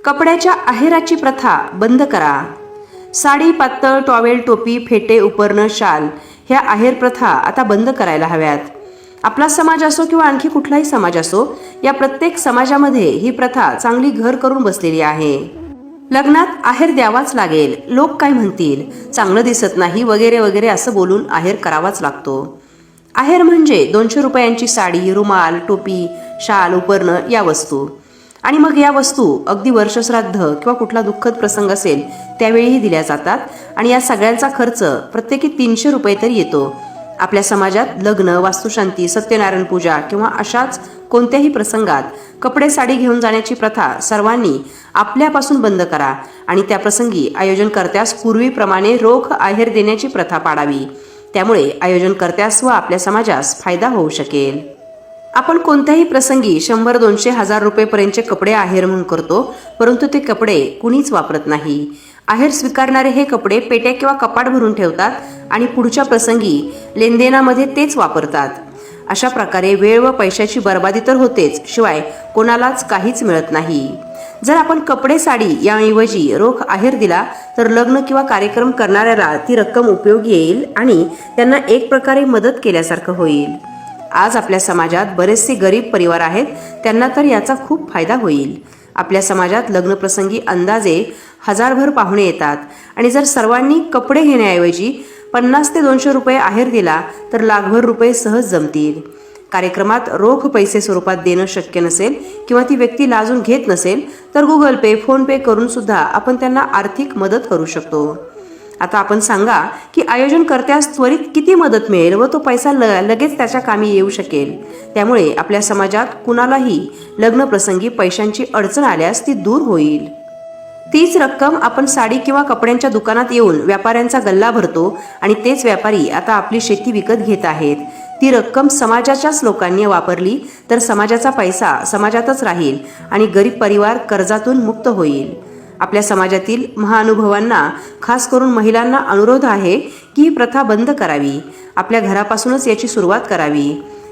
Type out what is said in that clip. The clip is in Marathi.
कपड्याच्या आहेराची प्रथा बंद करा। साडी, पातळ, टॉवेल, टोपी, फेटे, उपरणं, शाल ह्या आहेर प्रथा आता बंद करायला हव्यात। आपला समाज असो किंवा आणखी कुठलाही समाज असो, या प्रत्येक समाजामध्ये ही प्रथा चांगली घर करून बसलेली आहे। लग्नात आहेर द्यावाच लागेल, लोक काय म्हणतील, चांगलं दिसत नाही वगैरे वगैरे असं बोलून आहेर करावाच लागतो। आहेर म्हणजे 200 रुपयांची साडी, रुमाल, टोपी, शाल, उपरणं या वस्तू। आणि मग या वस्तू अगदी वर्षश्राद्ध किंवा कुठला दुःखद प्रसंग असेल त्यावेळीही दिल्या जातात आणि या सगळ्यांचा खर्च प्रत्येकी 300 रुपये तरी येतो। आपल्या समाजात लग्न, वास्तुशांती, सत्यनारायण पूजा किंवा अशाच कोणत्याही प्रसंगात कपडे साडी घेऊन जाण्याची प्रथा सर्वांनी आपल्यापासून बंद करा आणि त्या प्रसंगी आयोजनकर्त्यास पूर्वीप्रमाणे रोख आहेर देण्याची प्रथा पाडावी। त्यामुळे आयोजनकर्त्यास व आपल्या समाजास फायदा होऊ शकेल। आपण कोणत्याही प्रसंगी 100, 200, 1000 रुपयेपर्यंतचे कपडे आहेर म्हणून करतो, परंतु ते कपडे कुणीच वापरत नाही। आहेर स्वीकारणारे हे कपडे पेट्या किंवा कपाट भरून ठेवतात आणि पुढच्या प्रसंगी लेनदेनामध्ये तेच वापरतात। अशा प्रकारे वेळ व पैशाची बर्बादी तर होतेच, शिवाय कोणालाच काहीच मिळत नाही। जर आपण कपडे साडी याऐवजी रोख आहेर दिला तर लग्न किंवा कार्यक्रम करणाऱ्याला ती रक्कम उपयोगी येईल आणि त्यांना एक प्रकारे मदत केल्यासारखं होईल। आज आपल्या समाजात बरेचसे गरीब परिवार आहेत, त्यांना तर याचा खूप फायदा होईल। आपल्या समाजात लग्नप्रसंगी अंदाजे 1000भर पाहुणे येतात आणि जर सर्वांनी कपडे घेण्याऐवजी 50 ते 200 रुपये आहेर दिला तर लाखभर रुपये सहज जमतील। कार्यक्रमात रोख पैसे स्वरूपात देणं शक्य नसेल किंवा ती व्यक्ती लाजून घेत नसेल तर गुगल पे, फोन पे करून सुद्धा आपण त्यांना आर्थिक मदत करू शकतो। आता आपण सांगा की आयोजनकर्त्यास त्वरित किती मदत मिळेल व तो पैसा लगेच त्याच्या कामी येऊ शकेल। त्यामुळे आपल्या समाजात कुणालाही लग्नप्रसंगी पैशांची अडचण आल्यास ती दूर होईल। तीच रक्कम आपण साडी किंवा कपड्यांच्या दुकानात येऊन व्यापाऱ्यांचा गल्ला भरतो आणि तेच व्यापारी आता आपली शेती विकत घेत आहेत। ती रक्कम समाजाच्याच लोकांनी वापरली तर समाजाचा पैसा समाजातच राहील आणि गरीब परिवार कर्जातून मुक्त होईल। आपल्या समाजातील महाअनुभवांना, खास करून महिलांना अनुरोध आहे की ही प्रथा बंद करावी। आपल्या घरापासूनच याची सुरुवात करावी।